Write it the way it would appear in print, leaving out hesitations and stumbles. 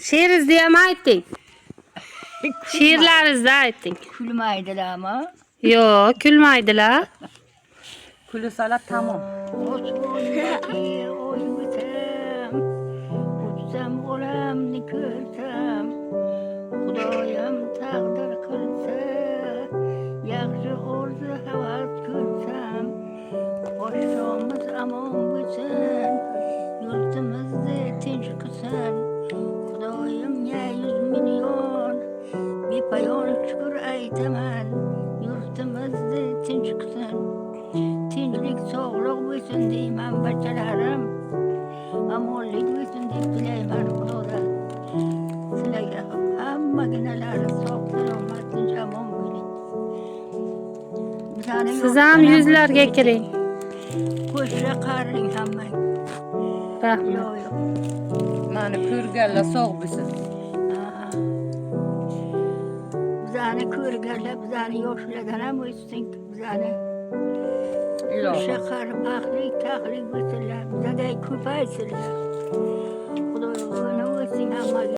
Şiiriz diye mi aytding? Şiirlerinizde aytding. Külmaydılar ama. Yo, külmaydılar. Külü salat tamam. Osman'daki oy bitem. Uçsam olamni körsem. Xudoyim taqdir qilsa. Yaxshi orzu havas ko'rsam. Qo'shamiz amon bo'lsin. Yurtimizni tinch qilsin. Xudoyim 100 milyon. Bepoyon shukr aytaman. Yurtimizni tinch qilsin. Tinchlik sog'lik bo'lsin deyman bachalarim. Amonlik bo'lsin deb tilayman Xudodan. Sizlarga hammaginalar sog' salomat tinch amon bo'ling. Siz ham yuzlarga kiring. Qo'shra qaring hammang. Rahmat. Yo'q. Mani ko'rganlar sog' bo'lsin. Bizani ko'rganlar bizani yoshlardan ham o'tsin. Bizani Ilohim. shahar baxtlik taxtlik bo'lsinlar. Bizaday ko'paysinlar. Xudo o'zing hammaga